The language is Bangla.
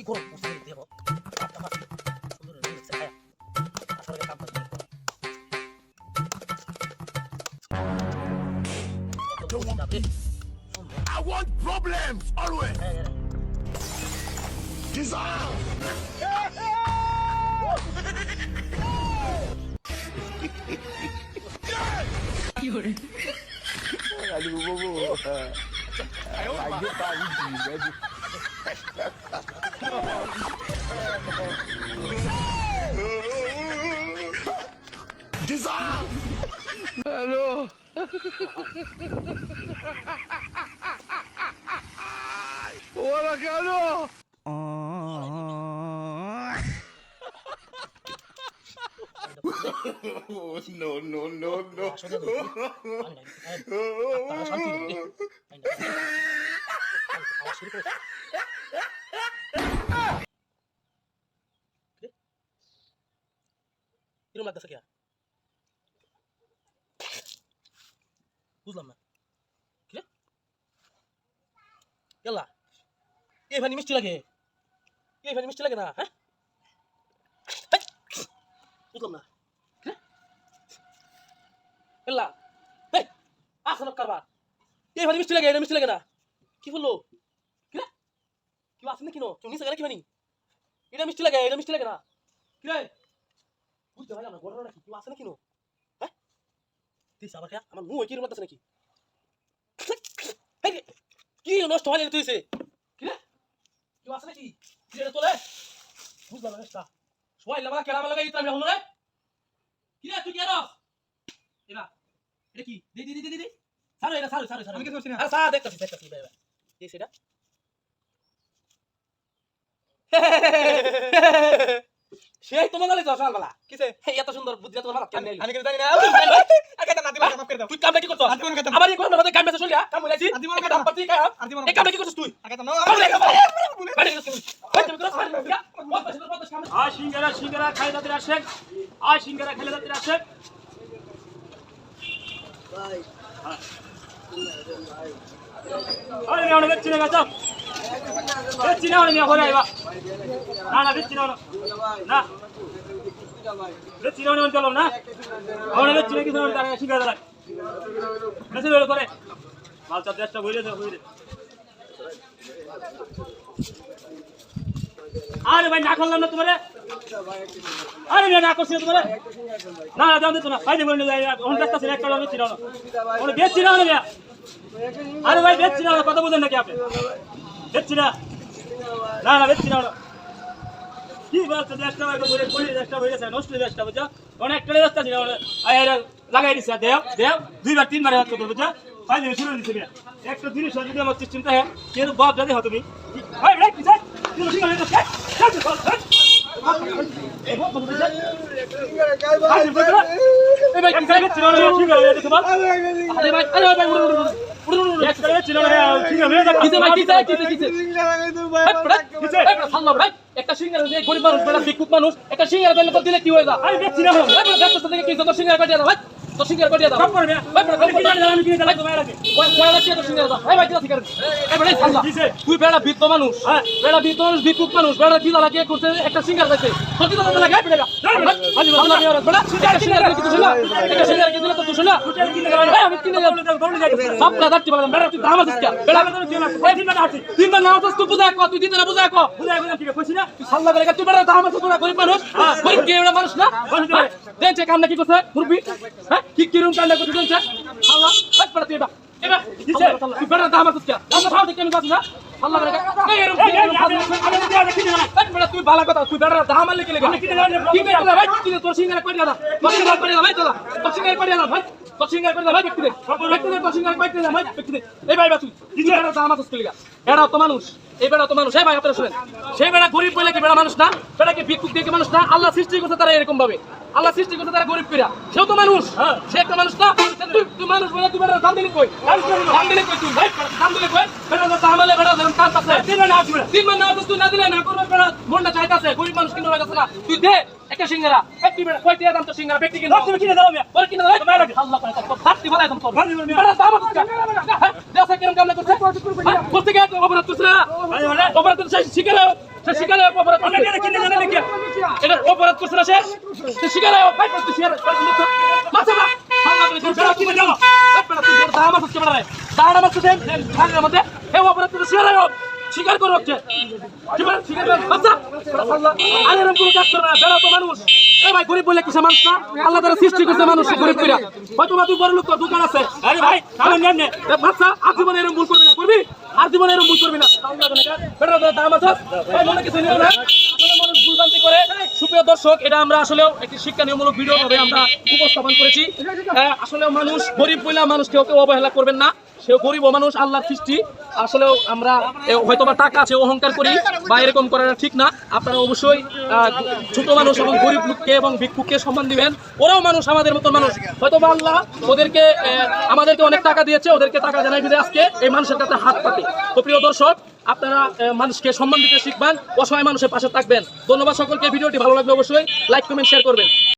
কি করো বুঝতে দেব সুন্দর হয়েছে আয়া আসলে কাম করতে I want problems always. Dissolve. Aduh, bobo. Lagi pagi. Dissolve. Aduh. Wala ka ano? Oh, no. আসলে আপনারা শান্তি দিন আওয়াজ শুরু করেছে কিরম লাগতেছে কি বুঝলাম না কি ইয়াল্লা এই ভানি মিষ্টি লাগে না হ্যাঁ বুঝলাম না ইয়াল্লা এই আসল কারবার এই ভানি মিষ্টি লাগে না কি বললো কি রে কি আসেন না কিনো তুমি নিচে গেলে কি ভানি এটা মিষ্টি লাগে না কি রে বুঝতে পারলাম না গড় নাকি কি আসে না কিনো হ্যাঁ তুই সাবা খেয়া আমার মুখ কি রুমাতে নাকি কি নষ্ট হয়ে তুইছে কি রে কি আসে নাকি কি রে তোলে বুঝলাম না এটা সবাই লাগা কেরামা লাগা ইতরা হলো রে কি রে তুই কি আরস এবা এটা কি দি সারো আমি কিছু করছি না আরে সা দেখতাছি ভাই এই সেটা সেই তোমার গলে যাও সকালবেলা কিসে এত সুন্দর বুদ্ধি তোমার মাথা কেন আমি কিছু জানি না আগে না দিবা মাফ করে দাও তুই কামটা কি করছস আবার এই কোন মধ্যে কাম মেসেজ শুনলি কাম হইলাছি আদিমন কাম পাতি কাম এই কামটা কি করছস তুই আগে তো নাও আয় সিঙ্গারা খাই দাদের আসেন আয় সিঙ্গারা খেলে দাদের আসেন ভাই আরে আমি অনেক চিনে গেছাম বেচি না আমি ঘরে আইবা না বেচি না বেচি না আমি চলো না অনেক বেচি না কিছু আমি সিঙ্গারা দাঁড়াই বেশি বের করে মাল চার দেশটা বইরে আরে ভাই না করলাম না তোমারে আরে না করছি না তোমারে না যাও দিত না ভাই দেবো অন দেখতাছি একটা লোক ছিল না ওরে বেচছি না না আরে ভাই বেচছি না কথা বুঝেন নাকি আপনি বেচছি না বেচছি না কি বলছো দেশটা ভাই বলে বলে দেশটা হয়ে গেছে নষ্ট দেশটা বুঝছো অনেকটা রাস্তা ছিল আরে লাগাই দিছে দেও দুইবার তিনবার হাত করতে বুঝছো ভাই দেব শুরু দিছে না একটা জিনিস যদি আমার চিন্তা হয় কেন বাপ জানি হতো তুমি ভাই ভাই কি স্যার তুমি ঠিক আছে একটা সিঙ্গারা দিয়ে গরিব মানুষ বেড়া ভিক্ষুক মানুষ একটা সিঙ্গারা দিলে কি হয়ে যায় আরে দেখছি না তো সিঙ্গারা কাটিয়ে দাও ভাই তো সিঙ্গারা কাটিয়ে দাও তুই বেড়া ভিত্ত মানুষ ভিক্ষুক মানুষ বেড়া দিদা লাগিয়ে করতে একটা সিঙ্গারা দিতে সত্যি তো লাগে বেড়া আমি কিনে সব দাঁড়াতে পারলাম বেড়া তুই দাম আছিস তিনবার না আছিস তুই বুঝা তুই দিতে না বুঝা তুই সাল্লা করে তুই বেড়া দাম আছিস তোরা গরিব মানুষ গরিব কি এরা মানুষ না দেখছে কামনা কি করছে মুরবি হ্যাঁ কি কিরম কামনা করতে দেখছে আল্লাহ হাত পড়া তুই এটা এবার কিছে তুই বেড়া দাম আছিস কে দাম খাও দেখে আমি কাজ না আল্লাহ করে এই এরম বেড়া তুই ভালো কথা তুই বেড়া দাম আনলে কি লাগে কি করে ভাই কি তোর সিঙ্গারা করে দাও ভাই তোর সিঙ্গারা করে দাও ভাই তোর সিঙ্গারা করে দাও ভাই ব্যক্তি তোর সিঙ্গারা করে দাও ভাই ব্যক্তি এই ভাই তুই কি বেড়া দাম আছিস কি লাগা এরা তো মানুষ এই বেড়া তো মানুষ এই ভাই আপনারা শুনেন সেই বেড়া গরিব বলে কি বেড়া মানুষ না বেড়া কি ভিক্ষুক দিয়ে মানুষ না আল্লাহ সৃষ্টি করছে তারা এরকম ভাবে আল্লাহ সৃষ্টি করছে তারা গরিব পিরা সেও তো মানুষ সে একটা মানুষ না তুই মানুষ বলে তুই বেড়া দাম দিলি কই তুই ভাই দাম দিলি কই বেড়া দাম আলে বেড়া দাম কাজ আছে তিন মাস না তুই না দিলে না করবে বেড়া মনটা চাইতাছে গরিব মানুষ কিনতে পারতাছে না তুই দে একটা সিঙ্গারা একটি বেড়া কয় টাকা দাম তো সিঙ্গারা ব্যক্তি কিনে তুমি কিনে দাও মিয়া পরে কিনে দাও ভাই লাগে আল্লাহ করে তো ফাটি বলাই দাম তোর বেড়া দাম আছে দেশে কিরম কাম না করছে করতে গিয়ে অপরাধ করছে না অপরাধ তো শিখে সে শিকারে অপরাধ করছে এটা অপরাধ করছে না সে শিকারে ভাই করতে শিকারে মাথা না হাল্লা করে তোর বেড়া কিনে দাও বেড়া তুই দাম আছে কেমন রে দাঁড়া মারছে দেন খানের মধ্যে হে অপরাধ করতে শিকারে স্বীকার করে হচ্ছে স্বীকার করে বাচ্চা আর এরকম কোনো কাজ করবে না বেড়া তো মানুষ এই ভাই গরিব বলে কিসে মানুষ না আল্লাহ তারা সৃষ্টি করছে মানুষ গরিব কইরা হয়তো তুই বড় লোক দোকান আছে আরে ভাই সামনে নেন নে বাচ্চা আর জীবনে এরকম ভুল করবি না করবি আর জীবনে এরকম ভুল করবি না বেড়া তো দাম আছে ভাই মনে কিছু নিও না আসলে মানুষ ভুলভ্রান্তি করে সুপ্রিয় দর্শক এটা আমরা আসলেও একটি শিক্ষামূলক ভিডিও ভাবে আমরা উপস্থাপন করেছি আসলে মানুষ গরিব বলে মানুষ কেউ অবহেলা করবেন না সেও গরিব মানুষ আল্লাহর সৃষ্টি আসলেও আমরা হয়তো বা টাকা আছে অহংকার করি বা এরকম করাটা ঠিক না আপনারা অবশ্যই ছোট মানুষ এবং গরিব লোককে এবং ভিক্ষুককে সম্মান দিবেন ওরাও মানুষ আমাদের মতো মানুষ হয়তো বা আল্লাহ ওদেরকে আমাদেরকে অনেক টাকা দিয়েছে ওদেরকে টাকা জানাই দিলে আজকে এই মানুষের কাছে হাত পাতে তো প্রিয় দর্শক আপনারা মানুষকে সম্মান দিতে শিখবেন অসহায় মানুষের পাশে থাকবেন ধন্যবাদ সকলকে ভিডিওটি ভালো লাগলে অবশ্যই লাইক কমেন্ট শেয়ার করবেন